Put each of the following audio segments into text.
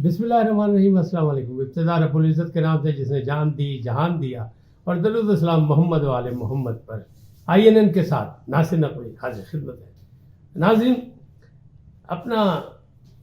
بسم اللہ الرحمن الرحیم. السلام علیکم. ابتدا رب العزت کے نام سے جس نے جان دی جہان دیا، اور درود السلام محمد والے محمد پر. INN کے ساتھ ناصر نقوی حاضر خدمت ہے. ناظرین، اپنا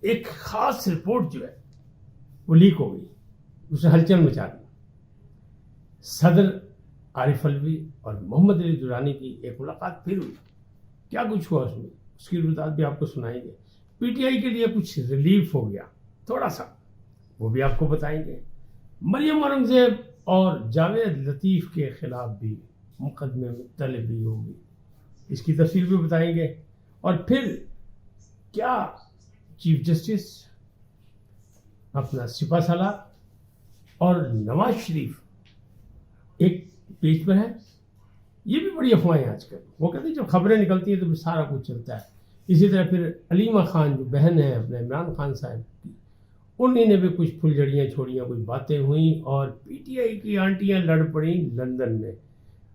ایک خاص رپورٹ جو ہے وہ لیک ہو گئی، اس نے ہلچل مچا دی. صدر عارف الوی اور محمد علی درانی کی ایک ملاقات پھر ہوئی. کیا کچھ ہوا اس میں، اس کی روایت بھی آپ کو سنائیں گے. PTI کے لیے کچھ ریلیف ہو گیا تھوڑا سا، وہ بھی آپ کو بتائیں گے. مریم اورنگزیب اور جاوید لطیف کے خلاف بھی مقدمے میں طلبی ہوگی، اس کی تفصیل بھی بتائیں گے. اور پھر کیا چیف جسٹس اپنا سپہ سالار اور نواز شریف ایک پیج پر ہے. یہ بھی بڑی افواہیں آج کل. وہ کہتے ہیں جب خبریں نکلتی ہیں تو پھر سارا کچھ چلتا ہے. اسی طرح پھر علیمہ خان جو بہن ہے اپنے عمران خان صاحب کی، انہیں نے بھی کچھ پھلجھڑیاں چھوڑیاں، کچھ باتیں ہوئیں، اور PTI کی آنٹیاں لڑ پڑیں لندن میں.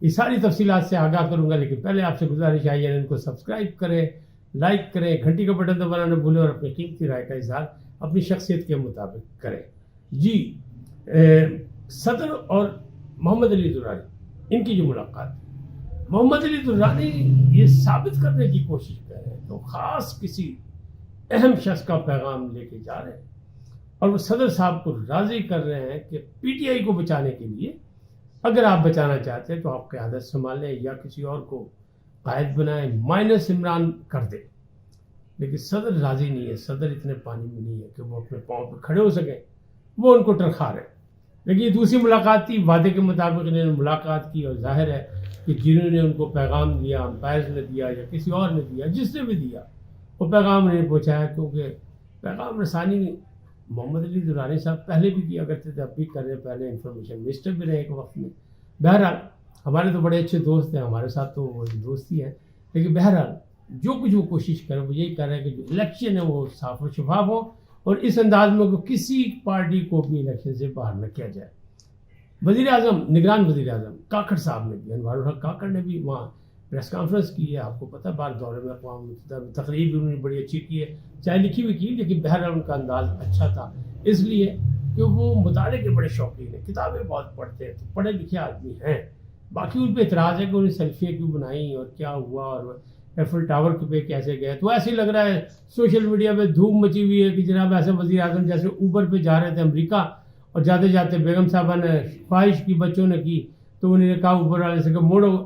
یہ ساری تفصیلات سے آگاہ کروں گا، لیکن پہلے آپ سے گزارش ہے ان کو سبسکرائب کریں، لائک کریں، گھنٹی کا بٹن دبانا نہ بھولیں، اور اپنی قیمتی رائے کا اظہار اپنی شخصیت کے مطابق کریں. جی، صدر اور محمد علی درانی، ان کی جو ملاقات، محمد علی درانی یہ ثابت کرنے کی کوشش کر رہے ہیں تو خاص کسی اہم شخص کا پیغام لے کے جا رہے ہیں، اور وہ صدر صاحب کو راضی کر رہے ہیں کہ PTI کو بچانے کے لیے اگر آپ بچانا چاہتے ہیں تو آپ قیادت سنبھالیں یا کسی اور کو قائد بنائیں، مائنس عمران کر دیں. لیکن صدر راضی نہیں ہے. صدر اتنے پانی میں نہیں ہے کہ وہ اپنے پاؤں پہ کھڑے ہو سکیں. وہ ان کو ٹرخا رہے ہیں. لیکن یہ دوسری ملاقات تھی، وعدے کے مطابق انہوں نے ملاقات کی، اور ظاہر ہے کہ جنہوں نے ان کو پیغام دیا، امپائرز نے دیا یا کسی اور نے دیا، جس نے بھی دیا، وہ پیغام نہیں پہنچایا. کیونکہ پیغام رسانی محمد علی درانی صاحب پہلے بھی کیا کرتے تھے، اب بھی کر رہے. پہلے انفارمیشن منسٹر بھی رہے ایک وقت میں. بہرحال ہمارے تو بڑے اچھے دوست ہیں، ہمارے ساتھ تو وہ دوستی ہے. لیکن بہرحال جو کچھ وہ کوشش کریں، وہ یہی کر رہے ہیں کہ جو الیکشن ہے وہ صاف و شفاف ہو، اور اس انداز میں کہ کسی پارٹی کو بھی الیکشن سے باہر نہ کیا جائے. وزیر اعظم، نگران وزیر اعظم کاکڑ صاحب نے بھی، انوار الحق کاکڑ نے بھی وہاں پریس کانفرنس کی ہے. آپ کو پتہ بار دورے میں اقوام متحدہ میں تقریر بھی انہوں نے بڑی اچھی کی ہے، چاہے لکھی ہوئی کی، لیکن بہرحال ان کا انداز اچھا تھا، اس لیے کہ وہ مطالعے کے بڑے شوقین ہیں، کتابیں بہت پڑھتے ہیں، تو پڑھے لکھے آدمی ہیں. باقی ان پہ اعتراض ہے کہ انہیں سیلفیاں کیوں بنائیں اور کیا ہوا، اور ایفل ٹاور پہ کیسے گئے. تو ایسے ہی لگ رہا ہے سوشل میڈیا پہ دھوم مچی ہوئی ہے کہ جناب ایسے وزیر اعظم جیسے اوبر پہ جا رہے تھے امریکہ، اور جاتے جاتے بیگم صاحبہ نے خواہش کی، بچوں نے کی، تو انہوں نے کہا اوپر والے سے کہ موڑو،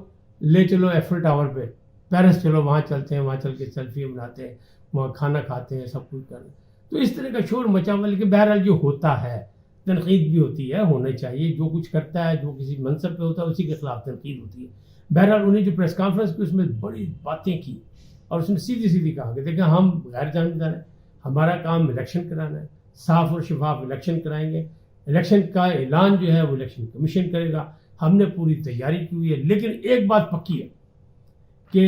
لے چلو ایفل ٹاور پہ، پیرس چلو، وہاں چلتے ہیں، وہاں چل کے سیلفی بناتے ہیں، وہاں کھانا کھاتے ہیں، سب کچھ کرتے ہیں. تو اس طرح کا شور مچا ہوا. لیکن بہرحال جو ہوتا ہے، تنقید بھی ہوتی ہے، ہونا چاہیے. جو کچھ کرتا ہے، جو کسی منصب پہ ہوتا ہے، اسی کے خلاف تنقید ہوتی ہے. بہرحال انہیں جو پریس کانفرنس کی، اس میں بڑی باتیں کی، اور اس میں سیدھی سیدھی کہا کہ دیکھیں ہم غیر جانبدار ہیں، ہمارا کام الیکشن کرانا ہے، صاف اور شفاف الیکشن کرائیں گے. الیکشن کا اعلان جو ہے وہ الیکشن کمیشن کرے گا. ہم نے پوری تیاری کی ہوئی ہے. لیکن ایک بات پکی ہے کہ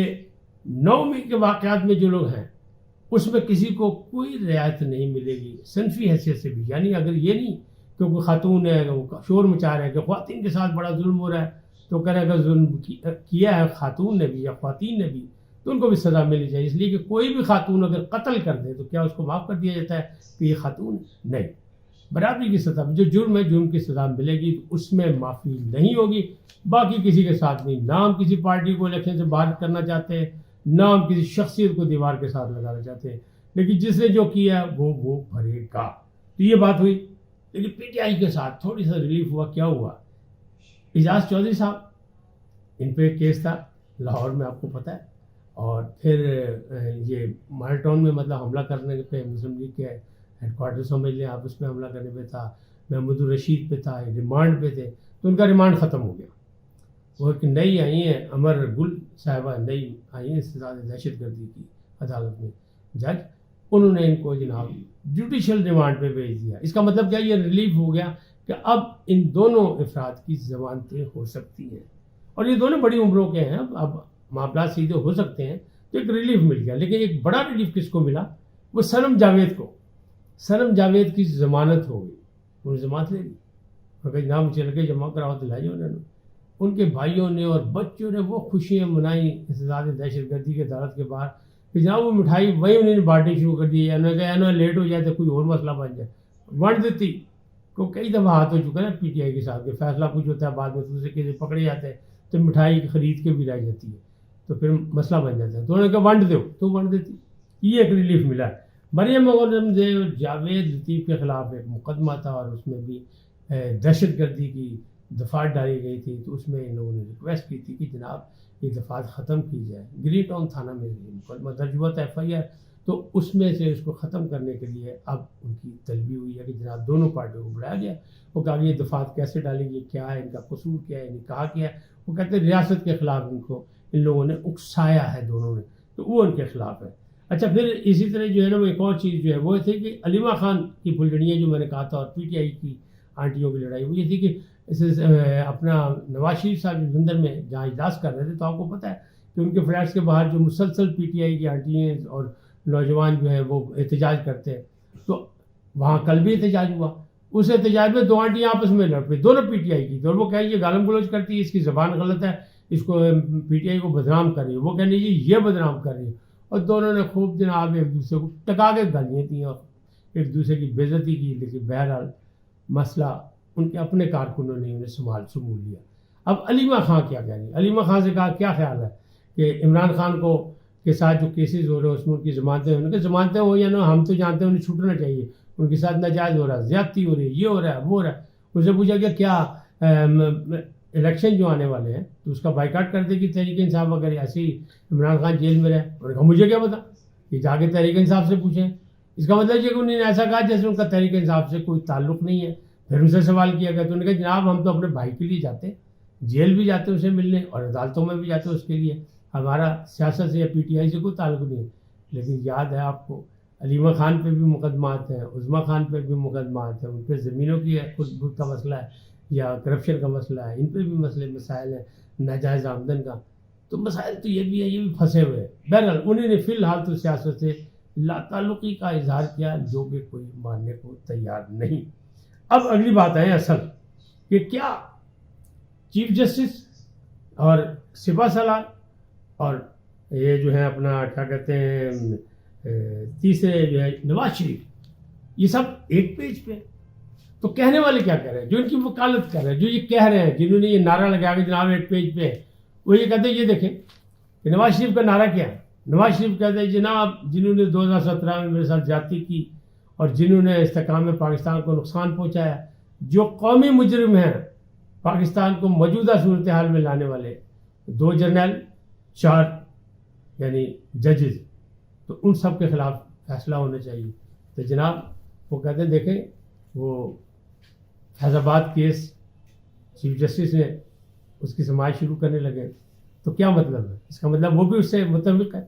9 مئی کے واقعات میں جو لوگ ہیں اس میں کسی کو کوئی رعایت نہیں ملے گی صنفی حیثیت سے بھی. یعنی اگر یہ نہیں کہ کوئی خاتون ہے، وہ شور مچا رہے ہیں کہ خواتین کے ساتھ بڑا ظلم ہو رہا ہے، تو کہہ رہے ہیں اگر ظلم کیا ہے خاتون نے بھی یا خواتین نے بھی تو ان کو بھی سزا ملنی چاہیے. اس لیے کہ کوئی بھی خاتون اگر قتل کر دے تو کیا اس کو معاف کر دیا جاتا ہے کہ یہ خاتون نہیں. برابری کی سطح جو جرم ہے، جرم کی سزا ملے گی، تو اس میں معافی نہیں ہوگی. باقی کسی کے ساتھ نہیں. نہ ہم کسی پارٹی کو الیکشن سے باہر کرنا چاہتے ہیں، نہ ہم کسی شخصیت کو دیوار کے ساتھ لگانا چاہتے ہیں، لیکن جس نے جو کیا وہ بھرے گا. تو یہ بات ہوئی. لیکن PTI کے ساتھ تھوڑی سا ریلیف ہوا. کیا ہوا؟ اعجاز چودھری صاحب، ان پہ ایک کیس تھا لاہور میں، آپ کو پتہ ہے. اور پھر یہ مال ٹاؤن میں مطلب حملہ کرنے پہ مسلم لیگ کے ہیڈ کوارٹر سمجھ لیں آپ، اس میں حملہ کرنے پہ تھا. محمود الرشید پہ تھا، ریمانڈ پہ تھے، تو ان کا ریمانڈ ختم ہو گیا. وہ ایک نئی آئی ہیں امر گل صاحبہ، نئی آئی ہیں استداد دہشت گردی کی عدالت میں جج، انہوں نے ان کو جناب جوڈیشل ریمانڈ پہ بھیج دیا. اس کا مطلب کیا؟ یہ ریلیف ہو گیا کہ اب ان دونوں افراد کی ضمانتیں ہو سکتی ہیں، اور یہ دونوں بڑی عمروں کے ہیں، اب معاملات سیدھے ہو سکتے ہیں. تو ایک ریلیف مل گیا. لیکن ایک بڑا ریلیف کس کو ملا؟ وہ صنم جاوید کو. صنم جاوید کی ضمانت ہو گئی، انہوں نے ضمانت لے لی. کہ جناب چل کے جمع کراؤ، تو لائی انہوں نے. ان کے بھائیوں نے اور بچوں نے وہ خوشیاں منائیں استداد دہشت گردی کے عدالت کے باہر کہ جناب وہ مٹھائی وہی انہوں نے بانٹنی شروع کر دی. انہوں نے کہا انہوں لیٹ ہو جائے تو کوئی اور مسئلہ بن جائے. ونڈ دیتی کو کئی دفعہ ہاتھ ہو چکا ہے پی ٹی آئی کے ساتھ کہ فیصلہ کچھ ہوتا ہے بعد میں دوسرے کیسے پکڑے جاتے ہیں تو مٹھائی خرید کے بھی رہ جاتی ہے تو پھر مسئلہ بن جاتا ہے. تو انہوں نے کہا ونڈ دو تو ونڈ دیتی. یہ ایک ریلیف ملا ہے. مریم اورنگزیب جاوید لطیف کے خلاف ایک مقدمہ تھا اور اس میں بھی دہشت گردی کی دفعات ڈالی گئی تھی. تو اس میں ان لوگوں نے ریکویسٹ کی تھی کہ جناب یہ دفعات ختم کی جائے. گرین ٹاؤن تھانہ میں مقدمہ درج ہوا تھا ایف آئی آر. تو اس میں سے اس کو ختم کرنے کے لیے اب ان کی طلبی ہوئی ہے کہ جناب دونوں پارٹیوں کو بلایا گیا. وہ کہا یہ دفعات کیسے ڈالیں گے, کیا ہے ان کا قصور, کیا ہے, کہا کیا ہے. وہ کہتے ہیں ریاست کے خلاف ان لوگوں نے اکسایا ہے دونوں نے, تو وہ ان کے خلاف ہے. اچھا پھر اسی طرح جو ہے نا وہ ایک اور چیز جو ہے وہ تھی کہ علیمہ خان کی پھلجھڑیاں جو میں نے کہا تھا اور پی ٹی آئی کی آنٹیوں کی لڑائی, وہ یہ تھی کہ اپنا نواز شریف صاحب لندن میں جہاں اجلاس کر رہے تھے تو آپ کو پتہ ہے کہ ان کے فلیٹس کے باہر جو مسلسل پی ٹی آئی کی آنٹیاں اور نوجوان جو ہیں وہ احتجاج کرتے ہیں. تو وہاں کل بھی احتجاج ہوا. اس احتجاج میں دو آنٹیاں آپس میں لڑ پڑی, دونوں پی ٹی آئی کی. تو وہ کہیں یہ گالم گلوچ کرتی ہے, اس کی زبان غلط ہے, اس کو پی ٹی آئی کو بدنام کر رہی ہے. وہ کہنے جی یہ بدنام کر رہی ہے. اور دونوں نے خوب جناب ایک دوسرے کو ٹکا کے گالیاں دیں اور ایک دوسرے کی بے عزتی کی. لیکن بہرحال مسئلہ ان کے اپنے کارکنوں نے انہیں سنبھول لیا. اب علیمہ خان کیا کہہ رہی ہے. علیمہ خان سے کہا کیا خیال ہے کہ عمران خان کو کے ساتھ جو کیسز ہو رہے ہیں اس میں ان کی ضمانتیں ان کے ضمانتیں ہو یا نہ ہم تو جانتے ہیں انہیں چھوٹنا چاہیے. ان کے ساتھ ناجائز ہو رہا ہے, زیادتی ہو رہی ہے, یہ ہو رہا ہے, وہ ہو رہا ہے. ان سے پوچھا کہ کیا الیکشن جو آنے والے ہیں تو اس کا بائیکاٹ کر دے گی تحریک انصاف اگر ایسے ہی عمران خان جیل میں رہے. انہوں نے کہا مجھے کیا پتا, کہ جا کے تحریک انصاف سے پوچھیں. اس کا مطلب یہ کہ انہوں نے ایسا کہا جیسے ان کا تحریک انصاف سے کوئی تعلق نہیں ہے. پھر ان سے سوال کیا گیا تو انہوں نے کہا جناب ہم تو اپنے بھائی کے لیے جاتے ہیں, جیل بھی جاتے ہیں اسے ملنے اور عدالتوں میں بھی جاتے ہیں اس کے لیے. ہمارا سیاست سے یا پی ٹی آئی سے کوئی تعلق نہیں ہے. لیکن یاد ہے آپ کو علیمہ خان پہ بھی مقدمات ہیں, عظمیٰ خان پہ بھی مقدمات ہیں. ان پہ زمینوں کی خود کا مسئلہ ہے یا کرپشن کا مسئلہ ہے, ان پہ بھی مسائل ہیں, ناجائز آمدن کا. تو مسائل تو یہ بھی ہے, یہ بھی پھنسے ہوئے ہیں. بہرحال انہوں نے فی الحال تو سیاست سے لا تعلقی کا اظہار کیا جو کہ کوئی ماننے کو تیار نہیں. اب اگلی بات ہے اصل کہ کیا چیف جسٹس اور سپاہ سالار اور یہ جو ہے اپنا کیا کہتے ہیں تیسرے جو ہے نواز شریف, یہ سب ایک پیج پہ. تو کہنے والے کیا کہہ رہے ہیں, جو ان کی وکالت کر رہے ہیں, جو یہ کہہ رہے ہیں, جنہوں نے یہ نعرہ لگایا کہ جناب ایک پیج پہ, وہ یہ کہتے ہیں یہ دیکھیں کہ نواز شریف کا نعرہ کیا ہے. نواز شریف کہتے ہیں جناب جنہوں نے 2017 میں میرے ساتھ زیادتی کی اور جنہوں نے استحکام میں پاکستان کو نقصان پہنچایا, جو قومی مجرم ہیں پاکستان کو موجودہ صورتحال میں لانے والے, 2 جرنیل 4 یعنی ججز, تو ان سب کے خلاف فیصلہ ہونا چاہیے. تو جناب وہ کہتے ہیں دیکھیں وہ فیض آباد کیس چیف جسٹس نے اس کی سماعت شروع کرنے لگے. تو کیا مطلب ہے, اس کا مطلب وہ بھی اس سے متفق ہے.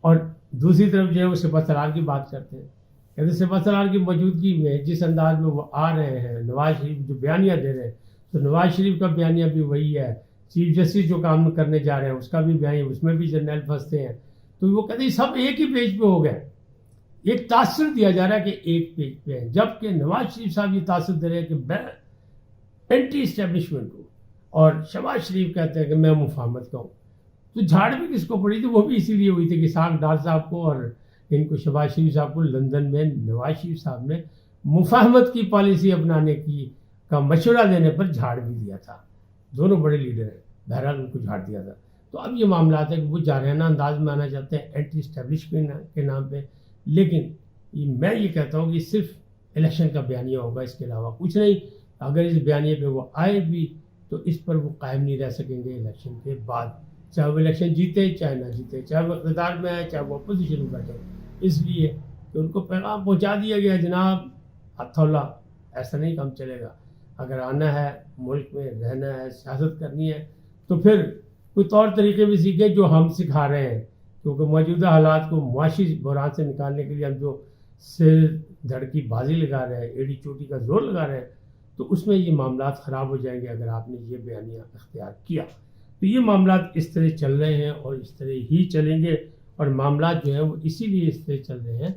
اور دوسری طرف جو ہے وہ سپاہ سالار کی بات کرتے ہیں, کہتے ہیں سپاہ سالار کی موجودگی میں جس انداز میں وہ آ رہے ہیں, نواز شریف جو بیانیہ دے رہے ہیں, تو نواز شریف کا بیانیہ بھی وہی ہے, چیف جسٹس جو کام کرنے جا رہے ہیں اس کا بھی بیانیہ, اس میں بھی جرنیل پھنستے ہیں. تو وہ کہتے ہیں سب ایک ہی پیج پہ ہو گئے. ایک تاثر دیا جا رہا ہے کہ ایک پیج پہ ہے, جبکہ نواز شریف صاحب یہ تاثر دے رہے ہیں کہ میں اینٹی اسٹیبلشمنٹ ہوں اور شہباز شریف کہتے ہیں کہ میں مفاہمت کا ہوں. تو جھاڑ بھی کس کو پڑی تھی, وہ بھی اسی لیے ہوئی تھی کہ اسحاق ڈار صاحب کو اور ان کو شہباز شریف صاحب کو لندن میں نواز شریف صاحب نے مفاہمت کی پالیسی اپنانے کا مشورہ دینے پر جھاڑ بھی دیا تھا. دونوں بڑے لیڈر ہیں, بہرحال ان کو جھاڑ دیا تھا. تو اب یہ معاملات ہے کہ وہ جارحانہ انداز میں آنا چاہتے ہیں اینٹی اسٹیبلشمنٹ کے نام پہ. لیکن میں یہ کہتا ہوں کہ صرف الیکشن کا بیانیہ ہوگا, اس کے علاوہ کچھ نہیں. اگر اس بیانیے پہ وہ آئے بھی تو اس پر وہ قائم نہیں رہ سکیں گے الیکشن کے بعد, چاہے وہ الیکشن جیتے چاہے نہ جیتے, چاہے وہ اقتدار میں آئے چاہے وہ اپوزیشن میں بیٹھے. اس لیے کہ ان کو پیغام پہنچا دیا گیا جناب ہتھولا, ایسا نہیں کام چلے گا. اگر آنا ہے ملک میں رہنا ہے, سیاست کرنی ہے, تو پھر کوئی طور طریقے بھی سیکھیں جو ہم سکھا رہے ہیں. کیونکہ موجودہ حالات کو معاشی بحران سے نکالنے کے لیے ہم جو سر دھڑ کی بازی لگا رہے ہیں, ایڑی چوٹی کا زور لگا رہے ہیں, تو اس میں یہ معاملات خراب ہو جائیں گے اگر آپ نے یہ بیانیہ اختیار کیا. تو یہ معاملات اس طرح چل رہے ہیں اور اس طرح ہی چلیں گے. اور معاملات جو ہیں وہ اسی لیے اس طرح چل رہے ہیں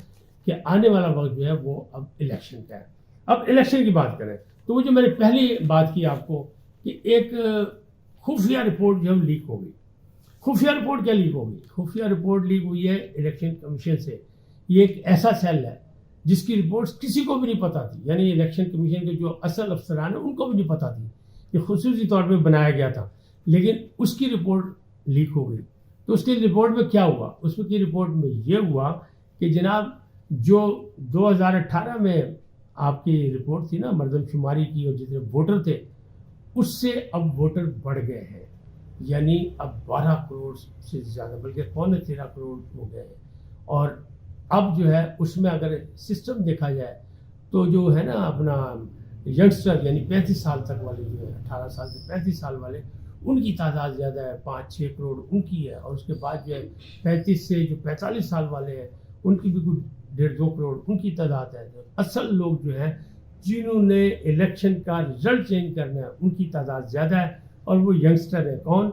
کہ آنے والا وقت جو ہے وہ اب الیکشن کا ہے. اب الیکشن کی بات کریں تو وہ جو میں نے پہلی بات کی آپ کو کہ ایک خفیہ رپورٹ جو ہے لیک ہو گئی. خفیہ رپورٹ کیا لیک ہوگی؟ خفیہ رپورٹ لیک ہوئی ہے الیکشن کمیشن سے. یہ ایک ایسا سیل ہے جس کی رپورٹس کسی کو بھی نہیں پتہ تھی، یعنی الیکشن کمیشن کے جو اصل افسران ہیں ان کو بھی نہیں پتہ تھی کہ خصوصی طور پہ بنایا گیا تھا، لیکن اس کی رپورٹ لیک ہو گئی۔ تو اس کی رپورٹ میں کیا ہوا؟ اس کی رپورٹ میں یہ ہوا کہ جناب جو 2018 میں آپ کی رپورٹ تھی نا مردم شماری کی اور جتنے ووٹر تھے اس سے اب ووٹر بڑھ گئے ہیں، یعنی اب 12 کروڑ سے زیادہ بلکہ 13.25 کروڑ ہو گئے ہیں۔ اور اب جو ہے اس میں اگر سسٹم دیکھا جائے تو جو ہے نا اپنا ینگسٹر یعنی 35 سال تک والے جو ہے 18 سال سے 35 سال والے ان کی تعداد زیادہ ہے، 5-6 کروڑ ان کی ہے، اور اس کے بعد جو ہے 35 سے جو 45 سال والے ہیں ان کی بھی کچھ 1.5-2 کروڑ ان کی تعداد ہے۔ اصل لوگ جو ہیں جنہوں نے الیکشن کا رزلٹ چینج کرنا ہے ان کی تعداد زیادہ ہے، اور وہ ینگسٹر ہے کون؟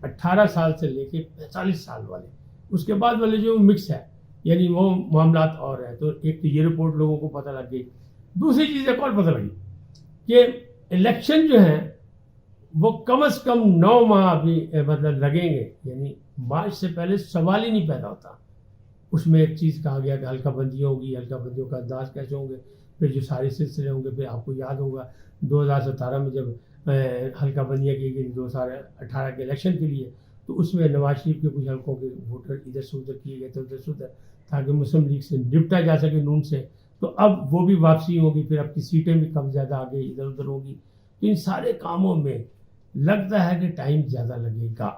18 سال سے لے کے 45 سال والے۔ اس کے بعد والے جو مکس ہے یعنی وہ معاملات اور ہیں۔ تو ایک تو یہ رپورٹ لوگوں کو پتہ لگ گئی۔ دوسری چیز ایک اور پتہ لگی کہ الیکشن جو ہیں وہ کم از کم 9 ماہ ابھی مطلب لگیں گے، یعنی مارچ سے پہلے سوال ہی نہیں پیدا ہوتا۔ اس میں ایک چیز کہا گیا کہ حلقہ بندیاں ہوگی، حلقہ بندیوں کا انداز کیسے ہوں گے، پھر جو سارے سلسلے ہوں گے، پھر آپ کو یاد ہوگا 2017 میں جب حلقہ بندیاں کی گئی 2018 کے الیکشن کے لیے، تو اس میں نواز شریف کے کچھ حلقوں کے ووٹر ادھر سے ادھر کیے گئے تھے، ادھر سے ادھر، تاکہ مسلم لیگ سے نپٹا جا سکے نون سے۔ تو اب وہ بھی واپسی ہوگی، پھر اب کی سیٹیں بھی کم زیادہ آگے ادھر ادھر ہوگی۔ تو ان سارے کاموں میں لگتا ہے کہ ٹائم زیادہ لگے گا۔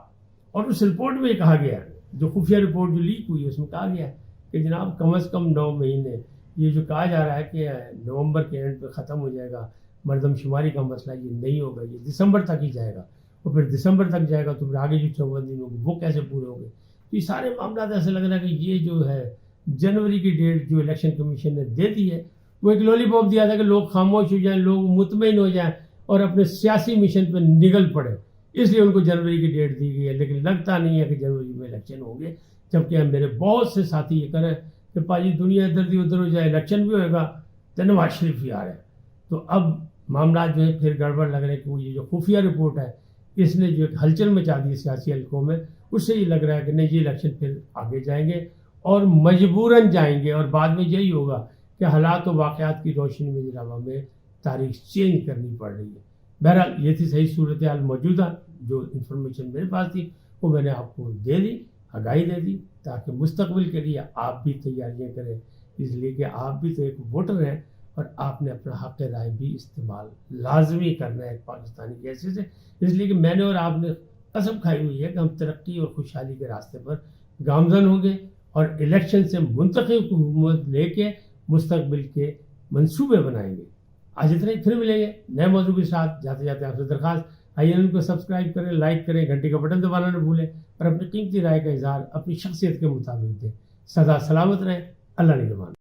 اور اس رپورٹ میں یہ کہا گیا ہے، جو خفیہ رپورٹ جو لیک ہوئی ہے اس میں کہا گیا ہے کہ جناب کم از کم 9 مہینے، یہ جو کہا جا رہا ہے کہ نومبر کے اینڈ پہ ختم ہو جائے گا مردم شماری کا مسئلہ، یہ نہیں ہوگا، یہ دسمبر تک ہی جائے گا، اور پھر دسمبر تک جائے گا تو پھر آگے جو 54 دن ہوگی وہ کیسے پورے ہوں گے۔ تو یہ سارے معاملات ایسے لگ رہا ہے کہ یہ جو ہے جنوری کی ڈیٹ جو الیکشن کمیشن نے دے دی ہے وہ ایک لولی پاپ دیا تھا کہ لوگ خاموش ہو جائیں، لوگ مطمئن ہو جائیں اور اپنے سیاسی مشن پہ نگل پڑے، اس لیے ان کو جنوری کی ڈیٹ دی گئی ہے۔ لیکن لگتا نہیں ہے کہ جنوری میں الیکشن ہوں گے، جبکہ میرے بہت سے ساتھی یہ کریں کہ پاجی دنیا ادھر دی ادھر ہو جائے، الیکشن بھی ہوئے گا تو نواز شریف بھی آ رہے ہیں۔ تو اب معاملات جو ہے پھر گڑبڑ لگ رہے ہیں کہ وہ یہ جو خفیہ رپورٹ ہے اس نے جو ایک ہلچل مچا دی سیاسی حلقوں میں، اس سے یہ لگ رہا ہے کہ نہیں یہ الیکشن پھر آگے جائیں گے اور مجبوراً جائیں گے، اور بعد میں یہی ہوگا کہ حالات و واقعات کی روشنی میں جناب ہمیں تاریخ چینج کرنی پڑ رہی ہے۔ بہرحال یہ تھی صحیح صورتحال موجودہ، جو انفارمیشن میرے پاس تھی وہ میں نے آپ کو دے دی، آگاہی دے دی، تاکہ مستقبل کے لیے آپ بھی تیاریاں کریں، اس لیے کہ آپ بھی تو ایک ووٹر ہیں اور آپ نے اپنا حق رائے بھی استعمال لازمی کرنا ہے ایک پاکستانی کی حیثیت سے۔ اس لیے کہ میں نے اور آپ نے قسم کھائی ہوئی ہے کہ ہم ترقی اور خوشحالی کے راستے پر گامزن ہوں گے اور الیکشن سے منتخب حکومت لے کے مستقبل کے منصوبے بنائیں گے۔ آج اتنا ہی، پھر ملیں گے نئے موضوع کے ساتھ۔ جاتے جاتے آپ سے درخواست، آئیے ان کو سبسکرائب کریں، لائک کریں، گھنٹی کا بٹن دبانا نہ بھولیں، اور اپنی قیمتی رائے کا اظہار اپنی شخصیت کے مطابق دیں۔ سدا سلامت رہیں، اللہ نگہبان۔